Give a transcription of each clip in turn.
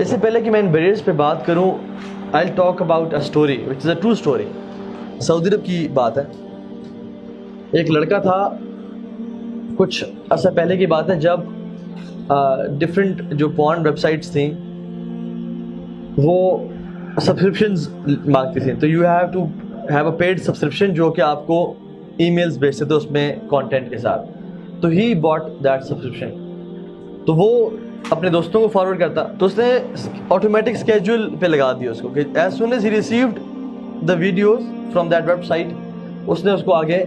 इससे पहले कि मैं इन बैरियर्स पे बात करूं, I will talk about a story which is a true story. Saudi Arab की बात है। एक लड़का था, कुछ अर्सा पहले की बात है, जब डिफरेंट जो पॉर्न वेबसाइट्स थी वो सब्सक्रिप्शंस मांगती थी। तो you have to have a paid subscription जो कि आपको ईमेल्स भेजते थे उसमें कंटेंट के साथ। तो ही बॉट दैट सब्सक्रिप्शन। तो वो अपने दोस्तों को फॉरवर्ड करता, तो उसने ऑटोमेटिक स्केड्यूल पे लगा दिया उसको कि as soon as he received the videos from that website, उसने उसको आगे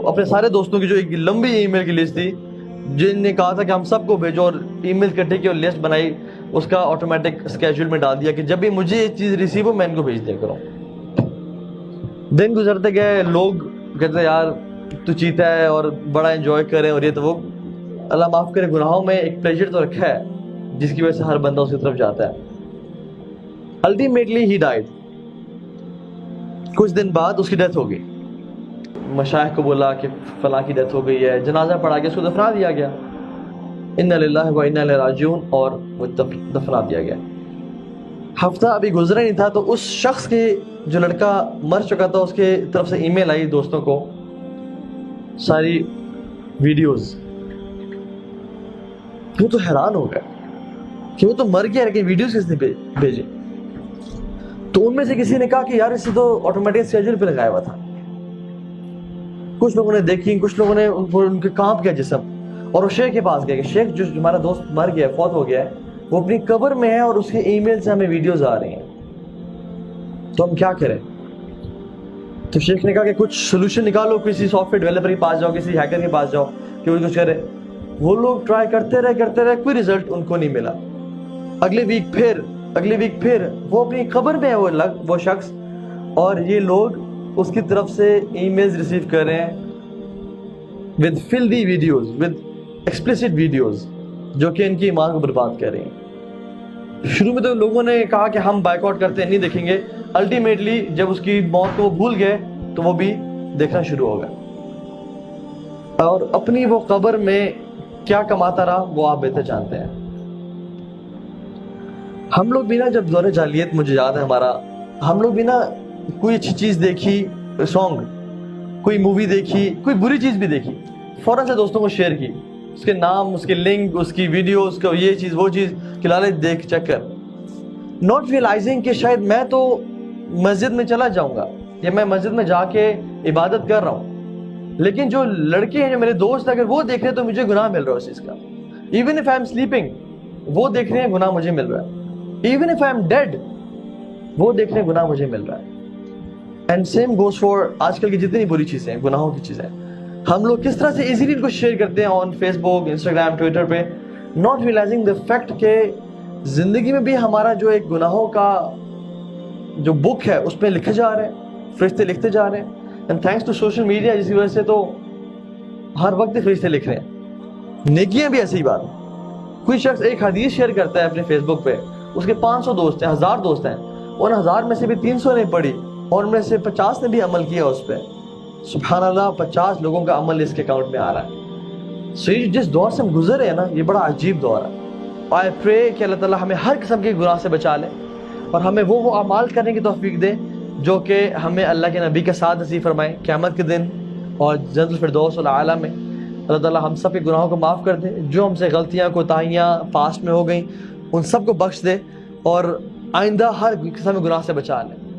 अपने सारे दोस्तों की जो एक लंबी ईमेल की लिस्ट थी जिनने कहा था कि हम सबको भेजो, और ईमेल इकट्ठे की और लिस्ट बनाई, उसका ऑटोमेटिक स्केड्यूल में डाल दिया कि जब भी मुझे ये चीज़ रिसीव हो मैं इनको भेज दिया करूँ। दिन गुजरते गए, लोग कहते यार तू चीता है और बड़ा एंजॉय करें और ये तो वो। अल्लाह माफ़ करे, गुनाहों में एक प्लेजर तो रखा है जिसकी वजह से हर बंदा उसकी तरफ जाता है। Ultimately he died. कुछ दिन बाद उसकी डेथ हो गई। मशाइख को बोला कि फलां की डेथ हो गई है, जनाजा पढ़ा के उसको दफना दिया गया। इन्ना लिल्लाहि व इन्ना इलैहि राजिऊन, और वो दफना दिया गया। हफ्ता अभी गुजरा नहीं था तो उस शख्स के, जो लड़का मर चुका था, उसके तरफ से ईमेल आई दोस्तों को, सारी वीडियोस। वो तो हैरान हो गया कि वो तो मर गया, लेकिन वीडियोस किसने भेजे। तो उनमें से किसी ने कहा कि यार इसे तो ऑटोमेटिक स्केड्यूल पे लगाया हुआ था। कुछ लोगों ने देखी, कुछ लोगों ने उनके कांप गया जिस्म, और वो शेख के पास गए कि शेख जो हमारा दोस्त मर गया, फौत हो गया है, वो अपनी कब्र में है और उसके ईमेल से हमें वीडियोस आ रही हैं, तो हम क्या करें। तो शेख ने कहा कि कुछ सोल्यूशन निकालो, किसी सॉफ्टवेयर डेवलपर के पास जाओ, किसी हैकर के पास जाओ कि वो कुछ करे। वो लोग ट्राई करते रहे, कोई रिजल्ट उनको नहीं मिला। अगले वीक फिर वो अपनी कब्र में है वो शख्स, और ये लोग उसकी तरफ से ईमेल्स रिसीव कर रहे हैं with filthy videos, with explicit videos, जो कि इनकी ईमान को बर्बाद कर रही हैं। शुरू में तो लोगों ने कहा कि हम बायकॉट करते हैं, नहीं देखेंगे। अल्टीमेटली जब उसकी मौत को भूल गए तो वो भी देखना शुरू हो गया, और अपनी वो कब्र में क्या कमाता रहा वो आप बेहतर जानते हैं। हम लोग भी ना, जब दौरे जालियत, मुझे याद है हमारा, हम लोग भी ना कोई अच्छी चीज देखी, सॉन्ग, कोई मूवी देखी, कोई बुरी चीज भी देखी, फौरन से दोस्तों को शेयर की, उसके नाम, उसके लिंक, उसकी वीडियो, उसका ये चीज वो चीज, खिलाले देख चेक कर, नॉट रियलाइजिंग कि शायद मैं तो मस्जिद में चला जाऊंगा या मैं मस्जिद में जाके इबादत कर रहा हूँ, लेकिन जो लड़के हैं, जो मेरे दोस्त, अगर वो देख रहे हैं तो मुझे गुनाह मिल रहा है उस चीज का। Even if I am sleeping, वो देख रहे हैं, गुनाह मुझे मिल रहा है। Even if I am dead, वो देख रहे हैं, गुनाह मुझे मिल रहा है। एंड सेम गोज फॉर आजकल की जितनी बुरी चीजें हैं, गुनाहों की चीजें, हम लोग किस तरह से इजीली इनको शेयर करते हैं ऑन फेसबुक, इंस्टाग्राम, ट्विटर पे, नॉट रियलाइजिंग द फैक्ट के जिंदगी में भी हमारा जो एक गुनाहों का जो बुक है उसमें लिखे जा रहे हैं, फरिश्ते लिखते जा रहे हैं। And thanks to social media, जिसकी वजह से तो हर वक्त फरिश्ते लिख रहे हैं। नेकियां भी ऐसी ही बात। कोई शख्स एक हदीस शेयर करता है अपने फेसबुक पे, उसके 500 दोस्त हैं, 1000 दोस्त हैं, उन 1000 में से भी 300 ने पढ़ी और उनमें से 50 ने भी अमल किया उस पर। सुभान अल्लाह, 50 लोगों का अमल इसके अकाउंट में आ रहा है। सो ये जिस दौर से हम गुजरे हैं ना, ये बड़ा अजीब दौर है। आई प्रे कि अल्लाह ताला हमें हर किस्म के गुनाह से बचा ले और हमें वो अमाल करने की तौफीक दे जो कि हमें अल्लाह के नबी का साथ नसीब फरमाए क़यामत के दिन और जन्नतुल फिरदौस वल आला में। अल्लाह ताला हम सब के गुनाहों को माफ़ कर दे, जो हमसे गलतियाँ, कोताहियाँ पास्ट में हो गई उन सब को बख्श दे और आइंदा हर किस्म के गुनाह से बचा ले।